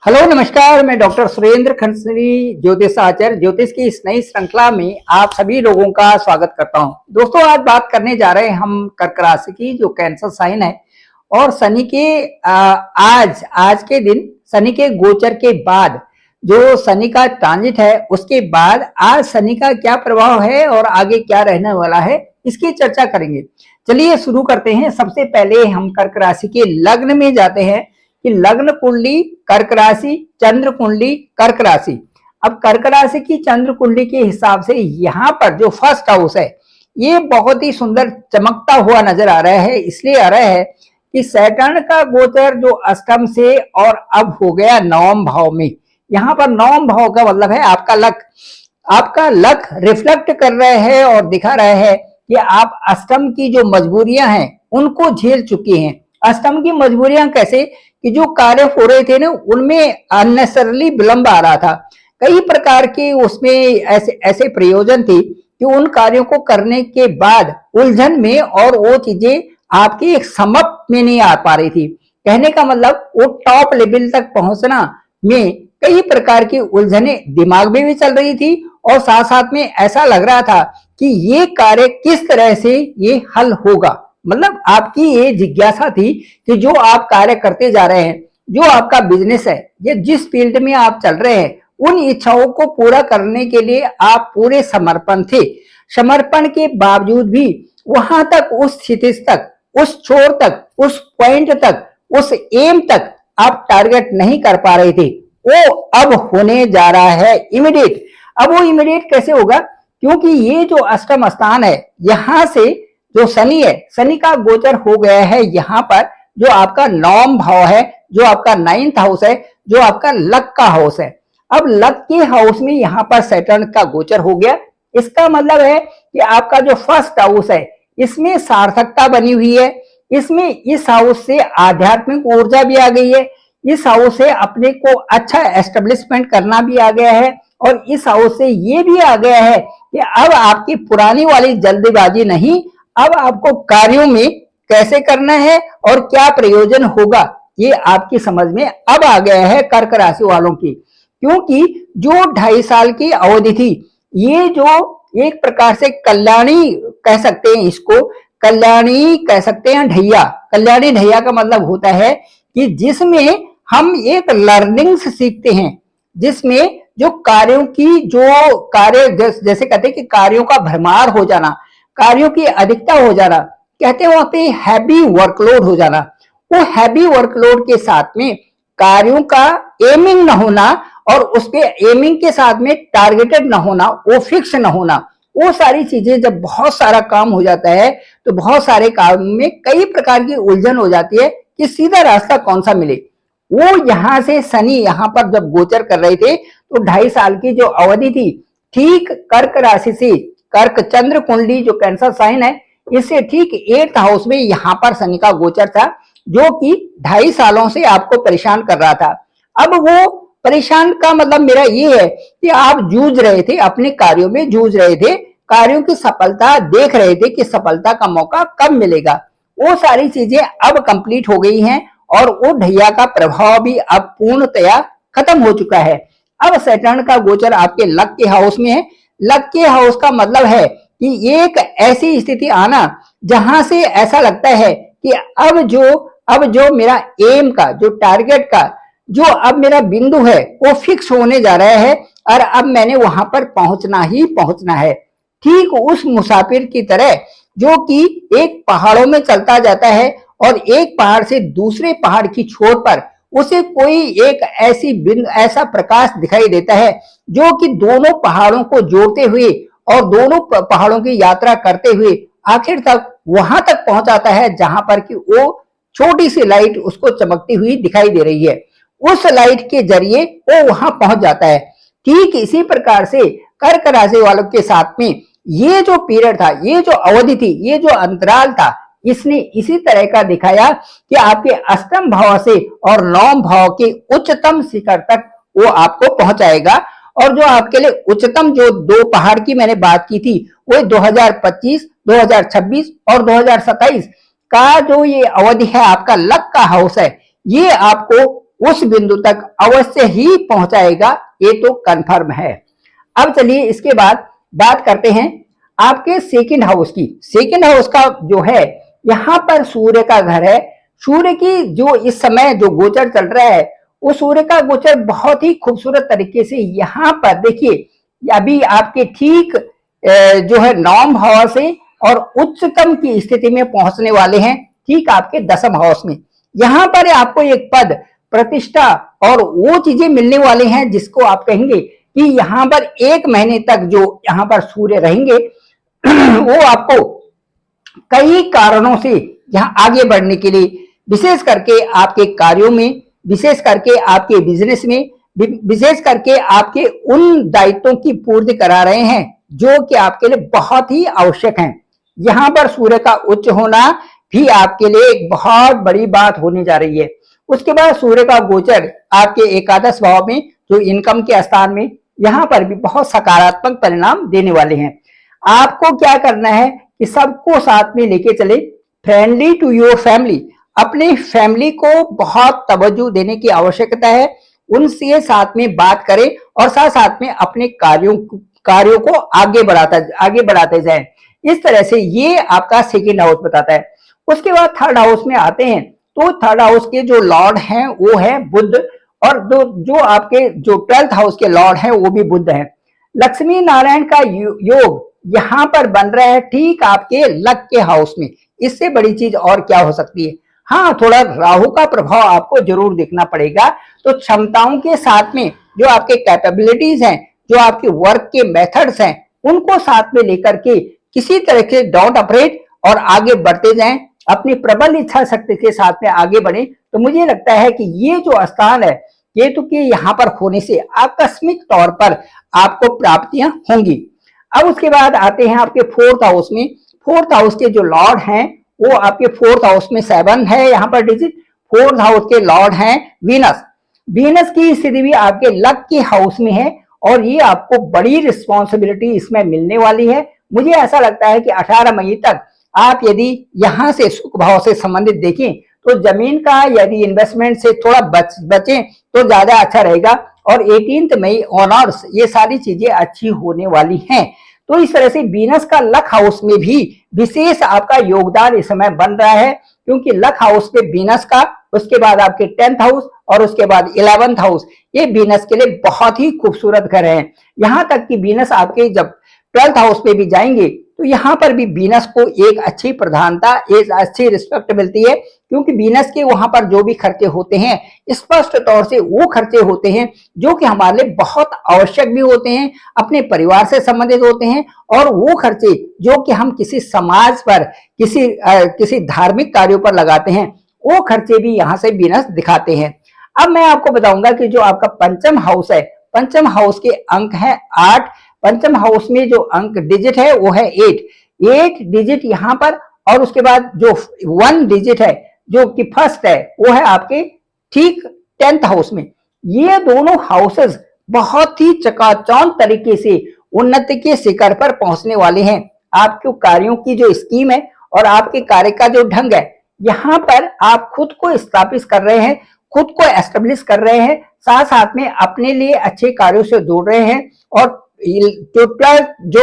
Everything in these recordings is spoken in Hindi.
हेलो नमस्कार, मैं डॉक्टर सुरेंद्र खंसरी ज्योतिष आचार्य ज्योतिष की इस नई श्रृंखला में आप सभी लोगों का स्वागत करता हूं। दोस्तों, आज बात करने जा रहे हैं हम कर्क राशि की, जो कैंसर साइन है। और शनि के आज के दिन शनि के गोचर के बाद जो शनि का ट्रांजिट है, उसके बाद आज शनि का क्या प्रभाव है और आगे क्या रहने वाला है, इसकी चर्चा करेंगे। चलिए शुरू करते हैं। सबसे पहले हम कर्क राशि के लग्न में जाते हैं कि लग्न कुंडली कर्क राशि, चंद्र कुंडली कर्क राशि। अब कर्क राशि की चंद्र कुंडली के हिसाब से यहाँ पर जो फर्स्ट हाउस है, ये बहुत ही सुंदर चमकता हुआ नजर आ रहा है। इसलिए आ रहा है कि सैटर्न का गोचर जो अष्टम से और अब हो गया नवम भाव में। यहाँ पर नवम भाव का मतलब है आपका लक रिफ्लेक्ट कर रहे हैं और दिखा रहे हैं कि आप अष्टम की जो मजबूरियां हैं उनको झेल चुके हैं। अष्टम की मजबूरियां कैसे कि जो कार्य हो रहे थे ना, उनमें अननेसेसरली विलंब आ रहा था। कई प्रकार के उसमें ऐसे प्रयोजन थे कि उन कार्यों को करने के बाद उलझन में और वो चीजें आपके एक समप में नहीं आ पा रही थी। कहने का मतलब वो टॉप लेवल तक पहुंचना में कई प्रकार की उलझने दिमाग में भी चल रही थी और साथ साथ में ऐसा लग रहा था कि ये कार्य किस तरह से ये हल होगा। मतलब आपकी ये जिज्ञासा थी कि जो आप कार्य करते जा रहे हैं, जो आपका बिजनेस है या जिस फील्ड में आप चल रहे हैं, उन इच्छाओं को पूरा करने के लिए आप पूरे समर्पण थे। समर्पण के बावजूद भी वहां तक, उस स्थिति तक, उस छोर तक, उस पॉइंट तक, उस एम तक आप टारगेट नहीं कर पा रहे थे। वो अब होने जा रहा है इमीडिएट। अब वो इमीडिएट कैसे होगा? क्योंकि ये जो अष्टम स्थान है, यहां से जो शनि है, शनि का गोचर हो गया है यहाँ पर, जो आपका नवम भाव है, जो आपका 9th हाउस है, जो आपका लक का हाउस है। अब लक के हाउस में यहाँ पर सैटर्न का गोचर हो गया। इसका मतलब है कि आपका जो फर्स्ट हाउस है, इसमें सार्थकता बनी हुई है। इसमें इस हाउस से आध्यात्मिक ऊर्जा भी आ गई है। इस हाउस से अपने को अच्छा एस्टेब्लिशमेंट करना भी आ गया है। और इस हाउस से ये भी आ गया है कि अब आपकी पुरानी वाली जल्दबाजी नहीं, अब आपको कार्यों में कैसे करना है और क्या प्रयोजन होगा, ये आपकी समझ में अब आ गया है कर्क राशि वालों की। क्योंकि जो 2.5 साल की अवधि थी, ये जो एक प्रकार से कल्याणी कह सकते हैं, इसको कल्याणी कह सकते हैं ढैया। कल्याणी ढैया का मतलब होता है कि जिसमें हम एक लर्निंग्स सीखते हैं, जिसमें जो कार्यों की जो कार्य जैसे कहते हैं कि कार्यों का भरमार हो जाना, कार्यों की अधिकता हो जाना, कहते हैं वहां पे हैवी वर्कलोड हो जाना। वो हैवी वर्कलोड के साथ में कार्यों का एमिंग न होना और उस पे एमिंग के साथ में टारगेटेड न होना, वो फिक्स न होना, वो सारी चीजें जब बहुत सारा काम हो जाता है तो बहुत सारे काम में कई प्रकार की उलझन हो जाती है कि सीधा रास्ता कौन सा मिले। वो यहां से शनि यहाँ पर जब गोचर कर रहे थे तो 2.5 साल की जो अवधि थी, ठीक कर्क राशि से कर्क चंद्र कुंडली जो कैंसर साइन है, इससे ठीक 8th हाउस में यहाँ पर शनि का गोचर था, जो कि 2.5 सालों से आपको परेशान कर रहा था। अब वो परेशान का मतलब मेरा ये है कि आप जूझ रहे थे, अपने कार्यों में जूझ रहे थे, कार्यों की सफलता देख रहे थे कि सफलता का मौका कब मिलेगा। वो सारी चीजें अब कंप्लीट हो गई हैं और वो ढैया का प्रभाव भी अब पूर्णतया खत्म हो चुका है। अब सैटर्न का गोचर आपके लक के हाउस में है। लक के हाउस का मतलब है कि एक ऐसी स्थिति आना जहां से ऐसा लगता है कि अब जो मेरा एम का, जो टारगेट का, जो अब मेरा बिंदु है, वो फिक्स होने जा रहा है और अब मैंने वहां पर पहुंचना ही पहुंचना है। ठीक उस मुसाफिर की तरह जो कि एक पहाड़ों में चलता जाता है और एक पहाड़ से दूसरे पहाड़ की छोर पर उसे कोई एक ऐसा प्रकाश दिखाई देता है जो कि दोनों पहाड़ों को जोड़ते हुए और दोनों पहाड़ों की यात्रा करते हुए आखिर तक वहां तक पहुंचाता है जहां पर कि वो छोटी सी लाइट उसको चमकती हुई दिखाई दे रही है। उस लाइट के जरिए वो वहां पहुंच जाता है। ठीक इसी प्रकार से कर्क राशि वालों के साथ में ये जो पीरियड था, ये जो अवधि थी, ये जो अंतराल था, इसने इसी तरह का दिखाया कि आपके अष्टम भाव से और नवम भाव के उच्चतम शिखर तक वो आपको पहुंचाएगा। और जो आपके लिए उच्चतम जो 2 पहाड़ की मैंने बात की थी, वो 2025, 2026 और 2027 का जो ये अवधि है, आपका लक का हाउस है, ये आपको उस बिंदु तक अवश्य ही पहुंचाएगा, ये तो कंफर्म है। अब चलिए इसके बाद बात करते हैं आपके सेकंड हाउस की। सेकंड हाउस का जो है, यहां पर सूर्य का घर है। सूर्य की जो इस समय जो गोचर चल रहा है, वो सूर्य का गोचर बहुत ही खूबसूरत तरीके से यहाँ पर देखिए, अभी आपके ठीक जो है नवम भाव से और उच्चतम की स्थिति में पहुंचने वाले हैं, ठीक आपके दसम हाउस में। यहाँ पर आपको एक पद, प्रतिष्ठा और वो चीजें मिलने वाले हैं जिसको आप कहेंगे कि यहाँ पर 1 महीने तक जो यहाँ पर सूर्य रहेंगे वो आपको कई कारणों से यहाँ आगे बढ़ने के लिए, विशेष करके आपके कार्यों में, विशेष करके आपके बिजनेस में, विशेष करके आपके उन दायित्वों की पूर्ति करा रहे हैं जो कि आपके लिए बहुत ही आवश्यक हैं। यहाँ पर सूर्य का उच्च होना भी आपके लिए एक बहुत बड़ी बात होने जा रही है। उसके बाद सूर्य का गोचर आपके एकादश भाव में, जो इनकम के स्थान में, यहाँ पर भी बहुत सकारात्मक परिणाम देने वाले हैं। आपको क्या करना है कि सबको साथ में लेके चले, फ्रेंडली टू योर फैमिली। अपनी फैमिली को बहुत तवज्जो देने की आवश्यकता है, उनसे साथ में बात करें और साथ साथ में अपने कार्यों को आगे बढ़ाते जाएं। इस तरह से ये आपका सेकंड हाउस बताता है। उसके बाद थर्ड हाउस में आते हैं, तो थर्ड हाउस के जो लॉर्ड हैं वो है बुध, और जो आपके जो 12th हाउस के लॉर्ड हैं वो भी बुध है। लक्ष्मी नारायण का योग यहाँ पर बन रहा है ठीक आपके लक के हाउस में। इससे बड़ी चीज और क्या हो सकती है। हाँ, थोड़ा राहु का प्रभाव आपको जरूर देखना पड़ेगा। तो क्षमताओं के साथ में जो आपके कैपेबिलिटीज हैं, जो आपके वर्क के मेथड्स हैं, उनको साथ में लेकर के किसी तरह के डॉट ऑपरेट और आगे बढ़ते जाएं, अपनी प्रबल इच्छा शक्ति के साथ में आगे बढ़े। तो मुझे लगता है कि ये जो स्थान है केतु के यहाँ पर होने से आकस्मिक तौर पर आपको प्राप्तियां होंगी। अब उसके बाद आते हैं आपके 4th हाउस में। 4th हाउस के जो लॉर्ड हैं वो आपके 4th हाउस में 7 है यहाँ पर डिजिट। 4th हाउस के लॉर्ड हैं वीनस। वीनस की स्थिति भी आपके लक के हाउस में है और ये आपको बड़ी रिस्पॉन्सिबिलिटी इसमें मिलने वाली है। मुझे ऐसा लगता है कि 18 मई तक आप यदि यहाँ से सुख भाव से संबंधित देखें तो जमीन का यदि इन्वेस्टमेंट से थोड़ा बचें तो ज्यादा अच्छा रहेगा। और 18 मई ऑनर्स ये सारी चीजें अच्छी होने वाली हैं। तो इस तरह से वीनस का लक हाउस में भी विशेष आपका योगदान इस समय बन रहा है, क्योंकि लक हाउस पे वीनस का, उसके बाद आपके 10th हाउस और उसके बाद 11th हाउस, ये वीनस के लिए बहुत ही खूबसूरत घर है। यहाँ तक कि वीनस आपके जब 12th हाउस पे भी जाएंगे तो यहाँ पर भी वीनस को एक अच्छी प्रधानता, एक अच्छी रिस्पेक्ट मिलती है, क्योंकि वीनस के वहां पर जो भी खर्चे होते हैं स्पष्ट तौर से वो खर्चे होते हैं जो कि हमारे लिए बहुत आवश्यक भी होते हैं, अपने परिवार से संबंधित होते हैं, और वो खर्चे जो कि हम किसी समाज पर, किसी धार्मिक कार्यों पर लगाते हैं, वो खर्चे भी यहाँ से वीनस दिखाते हैं। अब मैं आपको बताऊंगा कि जो आपका पंचम हाउस है, पंचम हाउस के अंक है 8। पंचम हाउस में जो अंक डिजिट है वो है 8 डिजिट यहाँ पर, और उसके बाद जो 1 डिजिट है जो कि फर्स्ट है वो है आपके ठीक 10th हाउस में। ये दोनों हाउसेस बहुत ही चकाचौंध तरीके से उन्नति के शिखर पर पहुंचने वाले हैं। आपके कार्यों की जो स्कीम है और आपके कार्य का जो ढंग है, यहाँ पर आप खुद को स्थापित कर रहे हैं, खुद को एस्टेब्लिश कर रहे हैं, साथ साथ में अपने लिए अच्छे कार्यों से जोड़ रहे हैं। और टोटल जो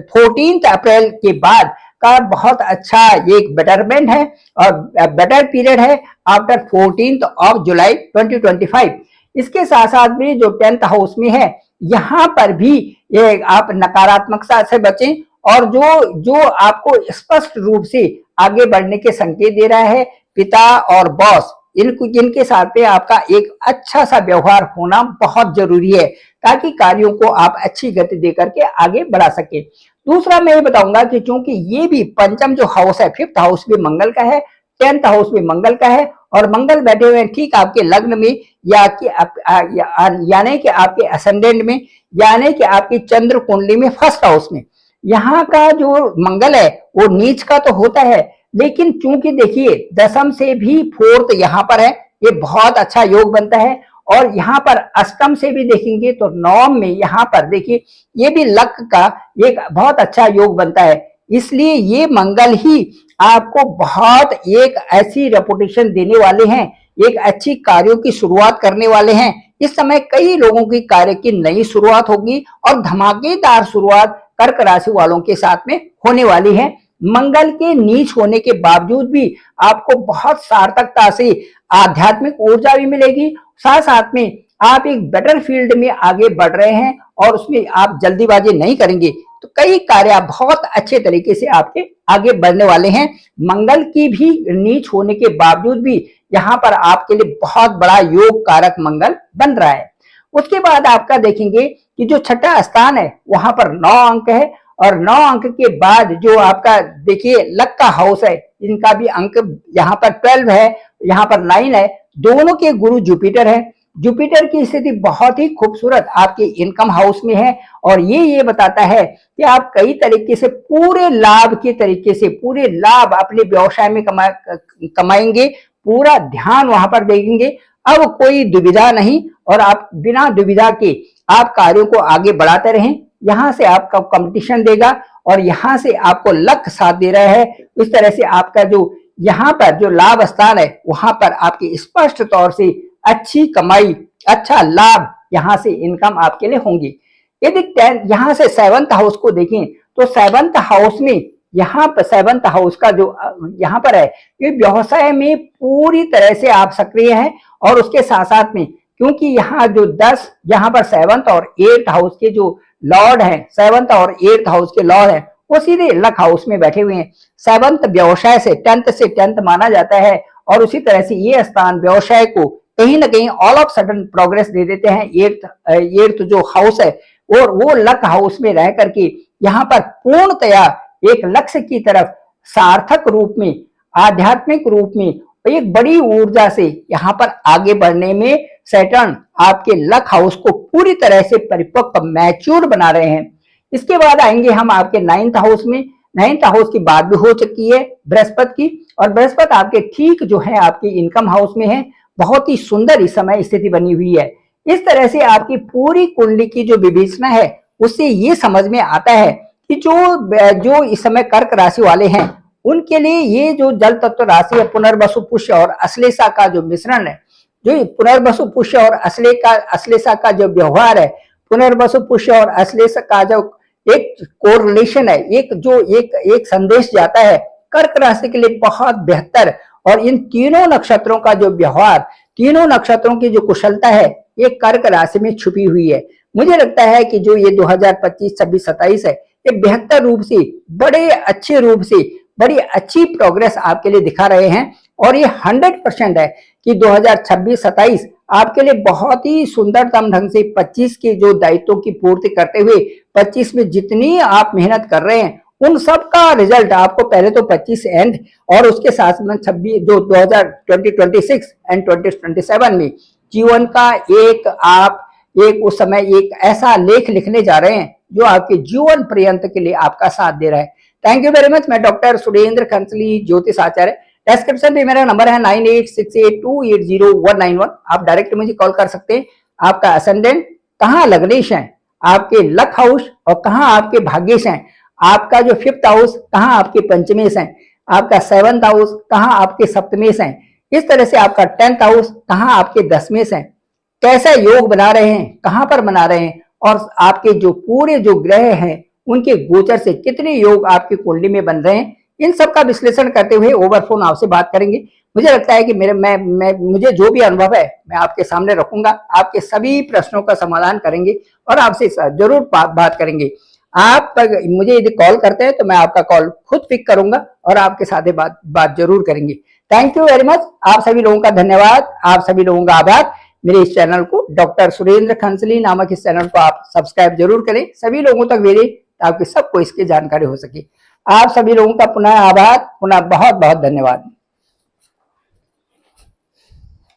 14 अप्रैल के बाद का बहुत अच्छा एक बेटरमेंट है और बेटर पीरियड है आफ्टर 14 जुलाई 2025। इसके साथ साथ में जो 10th हाउस में है, यहाँ पर भी ये आप नकारात्मकता से बचें, और जो आपको स्पष्ट रूप से आगे बढ़ने के संकेत दे रहा है, पिता और बॉस, इनके साथ में आपका एक अच्छा सा व्यवहार होना बहुत जरूरी है, ताकि कार्यों को आप अच्छी गति देकर के आगे बढ़ा सके। दूसरा मैं ये बताऊंगा कि चूंकि ये भी पंचम जो हाउस है, 5th हाउस भी मंगल का है, 10th हाउस भी मंगल का है, और मंगल बैठे हुए हैं ठीक आपके लग्न में, यानी कि आपके असेंडेंट में, यानी कि आपकी चंद्र कुंडली में 1st हाउस में। यहाँ का जो मंगल है वो नीच का तो होता है, लेकिन चूंकि देखिए दशम से भी 4th यहाँ पर है, ये बहुत अच्छा योग बनता है। और यहाँ पर अष्टम से भी देखेंगे तो 9 में यहाँ पर देखिए ये भी लक का एक बहुत अच्छा योग बनता है। इसलिए ये मंगल ही आपको बहुत एक ऐसी रेपुटेशन देने वाले हैं एक अच्छी कार्यों की शुरुआत करने वाले हैं। इस समय कई लोगों की कार्य की नई शुरुआत होगी और धमाकेदार शुरुआत कर्क राशि वालों के साथ में होने वाली है। मंगल के नीच होने के बावजूद भी आपको बहुत सार्थकता से आध्यात्मिक ऊर्जा भी मिलेगी। साथ साथ में आप एक बेटर फील्ड में आगे बढ़ रहे हैं और उसमें आप जल्दीबाजी नहीं करेंगे, तो कई कार्य बहुत अच्छे तरीके से आपके आगे बढ़ने वाले हैं। मंगल की भी नीच होने के बावजूद भी यहाँ पर आपके लिए बहुत बड़ा योग कारक मंगल बन रहा है। उसके बाद आपका देखेंगे कि जो छठा स्थान है वहां पर 9 अंक है और 9 अंक के बाद जो आपका देखिए लक का हाउस है, इनका भी अंक यहाँ पर 12 है, यहाँ पर 9 है। दोनों के गुरु जुपिटर है। जुपिटर की स्थिति बहुत ही खूबसूरत आपके इनकम हाउस में है और ये बताता है कि आप कई तरीके से पूरे लाभ के तरीके से पूरे लाभ अपने व्यवसाय में कमाएंगे, पूरा ध्यान वहां पर देंगे। अब कोई दुविधा नहीं और आप बिना दुविधा के आप कार्यों को आगे बढ़ाते रहें। यहां से आपका कंपटीशन देगा और यहां से आपको लक साथ दे रहा है। इस तरह से आपका जो यहाँ पर जो लाभ स्थान है वहां पर आपकी स्पष्ट तौर से अच्छी कमाई, अच्छा लाभ, यहां से इनकम आपके लिए होंगी। यदि यहां से 7th हाउस को देखें तो 7th हाउस में यहाँ पर 7th हाउस का जो यहाँ पर है ये व्यवसाय में पूरी तरह से आप सक्रिय हैं और उसके साथ साथ में क्योंकि यहाँ जो 10 यहाँ पर 7th और 8th हाउस के जो लॉर्ड हैं, 7th और 8th हाउस के लॉर्ड हैं, वो सीधे लक हाउस में बैठे हुए हैं। 7th व्यवसाय से 10th माना जाता है और उसी तरह से ये स्थान व्यवसाय को कहीं ना कहीं ऑल ऑफ सडन प्रोग्रेस दे देते हैं। 8th जो हाउस है और वो लक हाउस में रह करके यहाँ पर पूर्णतया एक लक्ष्य की तरफ सार्थक रूप में, आध्यात्मिक रूप में एक बड़ी ऊर्जा से यहाँ पर आगे बढ़ने में सैटर्न आपके लक हाउस को पूरी तरह से परिपक्व मैच्योर बना रहे हैं। इसके बाद आएंगे हम आपके 9th हाउस में। 9th हाउस की बात भी हो चुकी है बृहस्पति की और बृहस्पति आपके ठीक जो है आपके इनकम हाउस में है। बहुत ही सुंदर इस समय स्थिति बनी हुई है। इस तरह से आपकी पूरी कुंडली की जो विवेचना है उससे ये समझ में आता है कि जो इस समय कर्क राशि वाले हैं उनके लिए ये जो जल तत्व राशि है पुनर्वसु पुष्य और अश्लेषा का जो मिश्रण है, जो पुनर्वसु पुष्य और अश्लेषा का जो व्यवहार है, पुनर्वसु पुष्य और अश्लेषा का जो एक कोरिलेशन है, एक संदेश जाता है कर्क राशि के लिए बहुत बेहतर। और इन तीनों नक्षत्रों का जो व्यवहार, तीनों नक्षत्रों की जो कुशलता है ये कर्क राशि में छुपी हुई है। मुझे लगता है कि जो ये 2025, 26, 27 है ये बेहतर रूप से, बड़े अच्छे रूप से, बड़ी अच्छी प्रोग्रेस आपके लिए दिखा रहे हैं और ये 100% है कि 2026, 27 आपके लिए बहुत ही सुंदरतम ढंग से 25 के जो दायित्वों की पूर्ति करते हुए 25 में जितनी आप मेहनत कर रहे हैं उन सब का रिजल्ट आपको पहले तो 25 एंड और उसके साथ में 26 जो 2026 एंड 2027 में जीवन का एक उस समय एक ऐसा लेख लिखने जा रहे हैं जो आपके जीवन पर्यंत के लिए आपका साथ दे रहा है। Thank you very much. मैं डॉक्टर सुरेंद्र खंसली ज्योतिष आचार्य। डिस्क्रिप्शन में मेरा नंबर है 9868280191। आप डायरेक्ट मुझे कॉल कर सकते हैं। आपका असेंडेंट कहाँ लग्नेश है, आपके लक हाउस और कहाँ आपके भाग्येश हैं, आपका जो 5th हाउस कहाँ आपके पंचमेश है, आपका 7th हाउस कहाँ आपके सप्तमेश है, इस तरह से आपका 10th हाउस कहाँ आपके दसमेश है, कैसा योग बना रहे हैं, कहाँ पर बना रहे हैं और आपके जो पूरे जो ग्रह हैं उनके गोचर से कितने योग आपकी कुंडली में बन रहे हैं, इन सब का विश्लेषण करते हुए ओवर फोन आपसे बात करेंगे। मुझे लगता है कि मुझे जो भी अनुभव है मैं आपके सामने रखूंगा, आपके सभी प्रश्नों का समाधान करेंगे और आपसे जरूर बात करेंगे। आप मुझे यदि कॉल करते हैं तो मैं आपका कॉल खुद पिक करूंगा और आपके साथ बात जरूर करेंगे। Thank you very much. आप सभी लोगों का धन्यवाद, आप सभी लोगों का आभार। मेरे इस चैनल को डॉक्टर सुरेंद्र खंसली नामक इस चैनल को आप सब्सक्राइब जरूर करें, सभी लोगों तक भेजें ताकि सबको इसकी जानकारी हो सके। आप सभी लोगों का पुनः आभार, पुनः बहुत बहुत धन्यवाद।